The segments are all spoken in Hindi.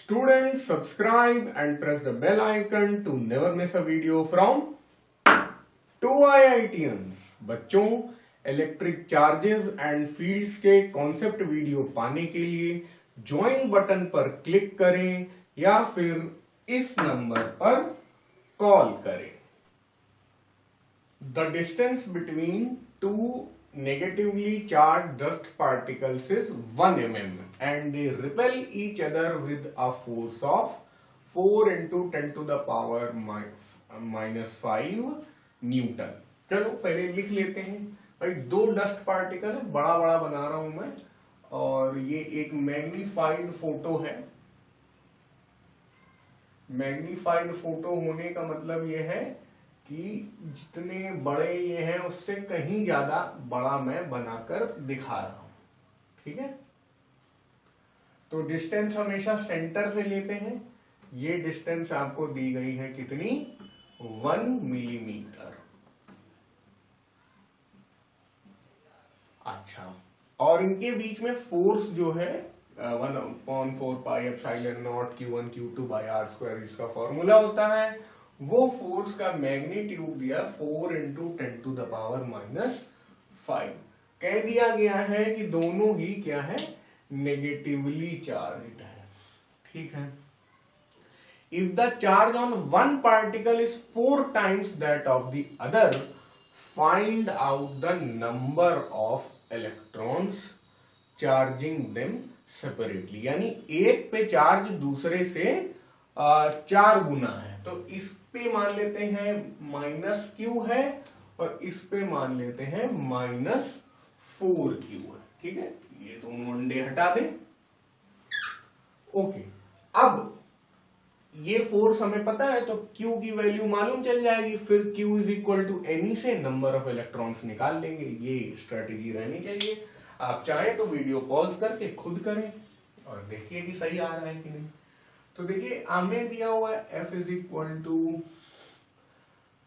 Students, subscribe and press the bell icon to never miss a video from 2IITians। बच्चों, इलेक्ट्रिक चार्जेस एंड फील्ड्स के कॉन्सेप्ट वीडियो पाने के लिए ज्वाइन बटन पर क्लिक करें या फिर इस नंबर पर कॉल करें। The distance between two negatively charged dust particles is 1 mm and they repel each other with a force of 4 into 10 to the power minus 5 Newton. चलो पहले लिख लेते हैं भाई। दो डस्ट पार्टिकल है, बड़ा बड़ा बना रहा हूं मैं, और ये एक मैग्नीफाइड फोटो है। मैग्नीफाइड फोटो होने का मतलब ये है कि जितने बड़े ये हैं उससे कहीं ज्यादा बड़ा मैं बनाकर दिखा रहा हूं। ठीक है, तो डिस्टेंस हमेशा सेंटर से लेते हैं। ये डिस्टेंस आपको दी गई है कितनी? 1 मिलीमीटर। अच्छा, और इनके बीच में फोर्स जो है 1/4 pi epsilon not Q1 Q2 by R square, इसका फॉर्मूला होता है। वो फोर्स का मैग्नीट्यूड दिया 4 into 10 to the power minus 5। कह दिया गया है कि दोनों ही क्या है? नेगेटिवली चार्ज्ड है। ठीक है, if the charge on one particle is 4 times that of the other, find out the number of electrons charging them separately. यानी एक पे चार्ज दूसरे से 4 गुना है, तो इस पे मान लेते हैं -Q है और इस पे मान लेते हैं -4Q है। ठीक है, ये दोनों अंडे हटा दें। ओके, अब ये फोर्स हमें पता है तो Q की वैल्यू मालूम चल जाएगी। फिर Q is equal to n e से नंबर ऑफ इलेक्ट्रॉन्स निकाल लेंगे। ये स्ट्रेटेजी रहनी चाहिए। आप चाहें तो वीडियो पॉज करके खुद करें और देखिए कि सही आ रहा है कि नहीं। तो देखिए, हमें दिया हुआ है F is equal to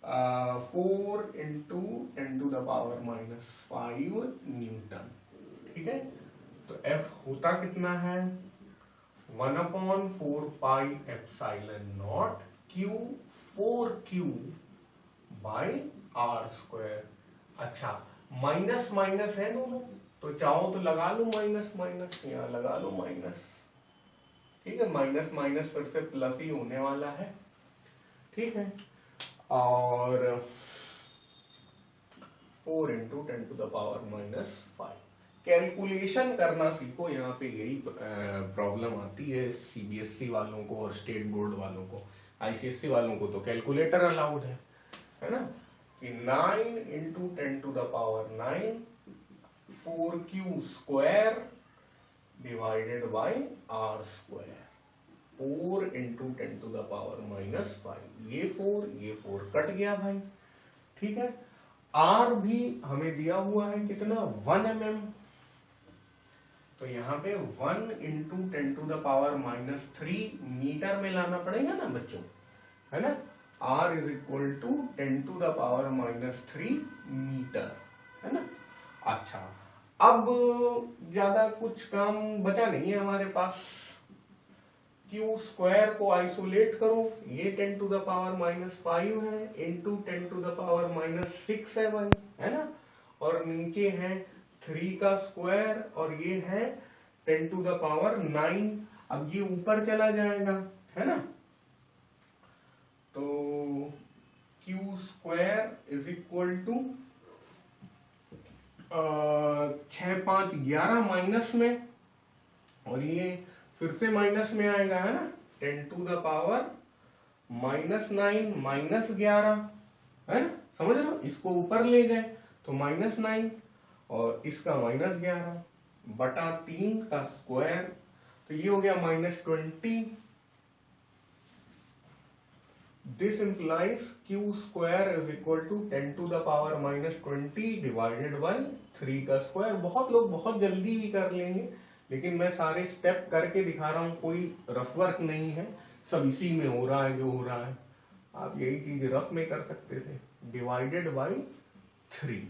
4 into 10 to the power minus 5 newton. ठीक है, तो F होता कितना है? 1/4 pi epsilon naught Q 4Q by R square. अच्छा, माइनस माइनस है दोनों, तो चाहो तो लगा लो माइनस माइनस, यहाँ लगा लो माइनस। ठीक है, माइनस माइनस फिर से प्लस ही होने वाला है। ठीक है, और 4 into 10 to the power minus 5। Calculation करना सीखो। यहाँ पे यही प्रॉब्लम आती है CBSE वालों को और स्टेट बोर्ड वालों को। ICSE वालों को तो कैलकुलेटर अलाउड है ना, कि 9 into 10 to the power 9 4Q square divided by R square. 4 into 10 to the power minus 5। ये 4 कट गया भाई। ठीक है, R भी हमें दिया हुआ है कितना? 1 mm। तो यहाँ पे 1 into 10 to the power minus 3 metre में लाना पड़ेगा ना बच्चों, है ना। R is equal to 10 to the power minus 3 metre, है ना। अच्छा, अब ज्यादा कुछ काम बचा नहीं है हमारे पास। Q स्क्वायर को आइसोलेट करो। ये 10 to the power minus 5 है into 10 to the power minus 6 है भाई, है ना। और नीचे है 3 का स्क्वायर और ये है 10 to the power 9। अब ये ऊपर चला जाएगा, है ना। तो Q square is equal to 6 5 11 minus में, और ये फिर से माइनस में आएगा, है ना। 10 to the power minus 9 minus 11, है ना। समझ रहे हो, इसको ऊपर ले गए तो -9 और इसका -11 बटा 3 का स्क्वायर, तो ये हो गया -20। This implies Q square is equal to 10 to the power -20 divided by 3 का स्क्वायर। बहुत लोग बहुत जल्दी भी कर लेंगे, लेकिन मैं सारे स्टेप करके दिखा रहा हूं, कोई रफ वर्क नहीं है, सब इसी में हो रहा है जो हो रहा है। आप यही चीज रफ में कर सकते थे। डिवाइडेड बाई 3,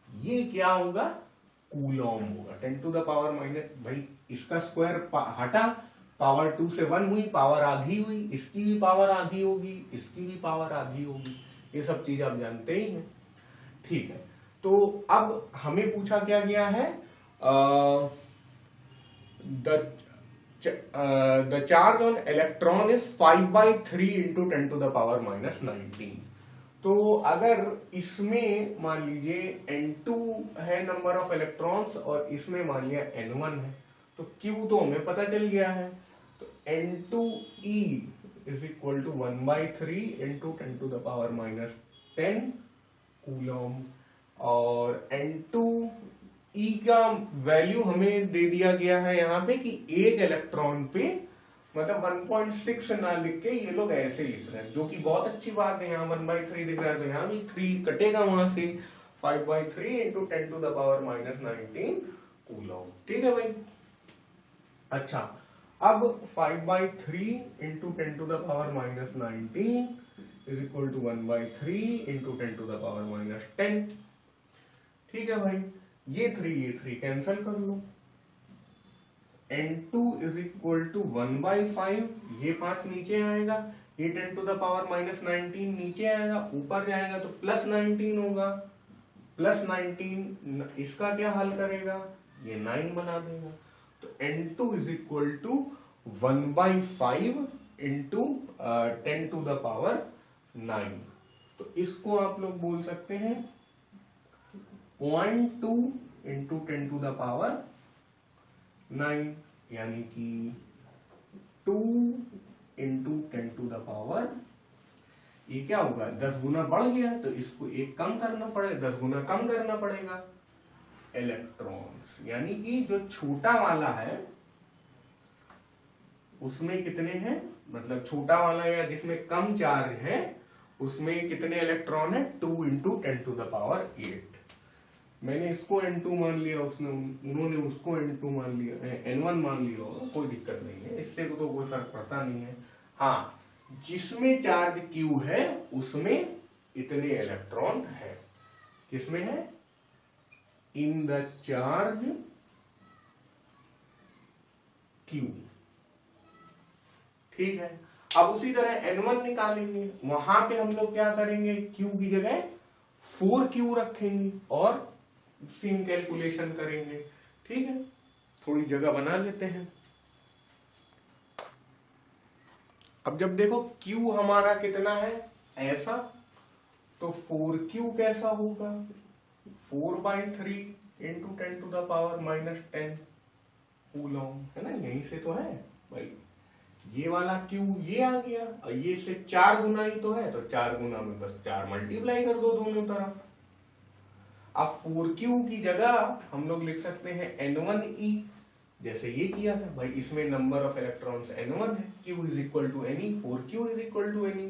ये क्या होगा? कूलॉम होगा। 10 to the power माइनस, भाई इसका स्क्वायर हटा पावर 2 से 1 हुई, पावर आधी हुई, इसकी भी पावर आधी होगी, इसकी भी पावर आधी होगी, ये सब चीज आप जानते ही हैं। ठीक है, तो अब हमें पूछा क्या गया है, the charge on electron is 5/3 into 10 to the power minus 19। तो अगर इसमें मान लीजिए N2 है नंबर ऑफ इलेक्ट्रॉन्स और इसमें मान लिया N1 है, तो Q तो हमें पता चल गया है, तो N2E is equal to 1/3 into 10 to the power minus 10 coulomb, और N2E का वैल्यू हमें दे दिया गया है यहाँ पे कि एक इलेक्ट्रॉन पे, मतलब 1.6 ना लिख के ये लोग ऐसे लिख रहे हैं, जो कि बहुत अच्छी बात है। यहाँ 1/3 दिख रहा है तो यहाँ भी 3 कटेगा वहां से, 5/3 into 10 to the power minus 19 coulomb. ठीक है भाई। अच्छा, अब 5/3 into 10 to the power minus 19 is equal to 1/3 into 10 to the power minus 10। ठीक है भाई, ये 3 कैंसिल कर लो। N2 इज इक्वल टू 1/5, ये 5 नीचे आएगा, ये 10 टू द पावर माइनस 19 नीचे आएगा, ऊपर जाएगा तो प्लस 19 होगा, प्लस 19 इसका क्या हल करेगा, ये 9 बना देगा। तो N2 is equal to 1/5 into 10 to the power 9। तो इसको आप लोग बोल सकते हैं 0.2 इंटू 10 टू द पावर 9, यानी कि 2 इंटू 10 टू द पावर, ये क्या होगा 10 गुना बढ़ गया, तो इसको एक कम करना पड़ेगा, 10 गुना कम करना पड़ेगा इलेक्ट्रॉन्स, यानी कि जो छोटा वाला है उसमें कितने हैं, मतलब छोटा वाला या जिसमें कम चार्ज है उसमें कितने इलेक्ट्रॉन है, 2 इंटू 10 टू द पावर 8। मैंने इसको N2 मान लिया, उन्होंने उसको N2 मान लिया, N1 मान लिया होगा, कोई दिक्कत नहीं है, इससे तो कोई फर्क पड़ता नहीं है। हाँ, जिसमें चार्ज Q है उसमें इतने इलेक्ट्रॉन है, किसमें है, इन द चार्ज Q। ठीक है, अब उसी तरह N1 निकालेंगे, वहां पे हम लोग क्या करेंगे, Q की जगह 4Q रखेंगे और सेम कैलकुलेशन करेंगे। ठीक है, थोड़ी जगह बना लेते हैं। अब जब देखो Q हमारा कितना है ऐसा, तो 4Q कैसा होगा, 4/3 into 10 to the power minus 10 coulomb, है ना, यहीं से तो है भाई, ये वाला Q ये आ गया, और ये से 4 गुना ही तो है, तो 4 गुना में बस 4 मल्टीप्लाई कर दो दोनों तरफ। अब 4Q की जगह हम लोग लिख सकते हैं N1E, जैसे ये किया था भाई, इसमें नंबर ऑफ इलेक्ट्रॉन्स N1 है, Q is equal to Ne, 4Q is equal to Ne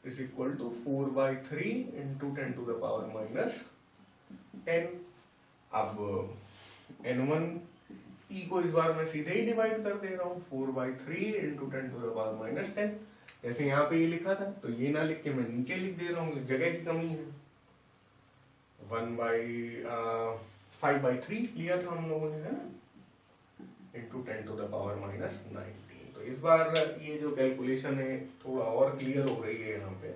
is equal to 4/3 into 10 to the power minus 10। अब N1E को इस बार मैं सीधे ही डिवाइड कर दे रहा हूँ, 4/3 into 10 to the power minus 10, जैसे यहाँ पे ये लिखा था, तो ये ना लिख के मैं नीचे लिख दे रहा हूँ, जगह की कमी है। 5/3 लिया था हम लोगों ने, है ना, into 10 to the power minus 19। तो इस बार ये जो कैलकुलेशन है थोड़ा और क्लियर हो रही है यहाँ पे।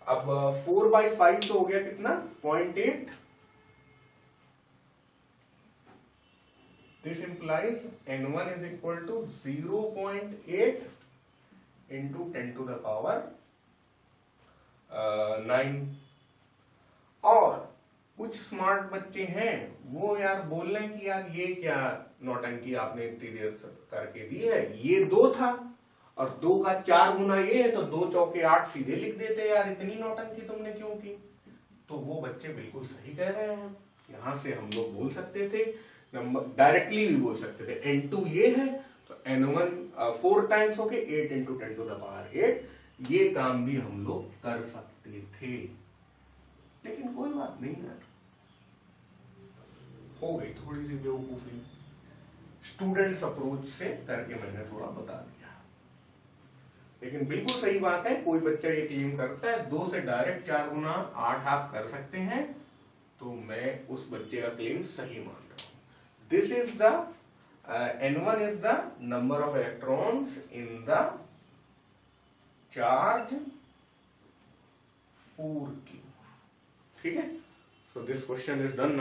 अब 4/5 तो हो गया कितना, 0.8। This implies N1 is equal to 0.8 into 10 to the power 9। और कुछ स्मार्ट बच्चे हैं वो यार बोल रहे हैं कि यार ये क्या नौटंकी आपने इतनी देर करके दी है, ये 2 था और 2 का 4 गुना ये है, तो 2 चौके 8 सीधे लिख देते यार, इतनी नौटंकी तुमने क्यों की। तो वो बच्चे बिल्कुल सही कह रहे हैं, यहां से हम लोग बोल सकते थे, नंबर डायरेक्टली भी बोल सकते थे, N2 ये है तो N1 4 टाइम्स हो गए 8 इंटू 10 टू द पावर 8, ये काम भी हम लोग कर सकते थे, लेकिन कोई बात नहीं यार, हो गई थोड़ी सी बेवकूफी, स्टूडेंट्स अप्रोच से करके मैंने थोड़ा बता दिया। लेकिन बिल्कुल सही बात है, कोई बच्चा ये क्लेम करता है 2 से डायरेक्ट 4 गुना 8 आप कर सकते हैं, तो मैं उस बच्चे का क्लेम सही मान रहा हूं। This is the N1 is the number of electrons in the charge 4q. ठीक है, so this question is done.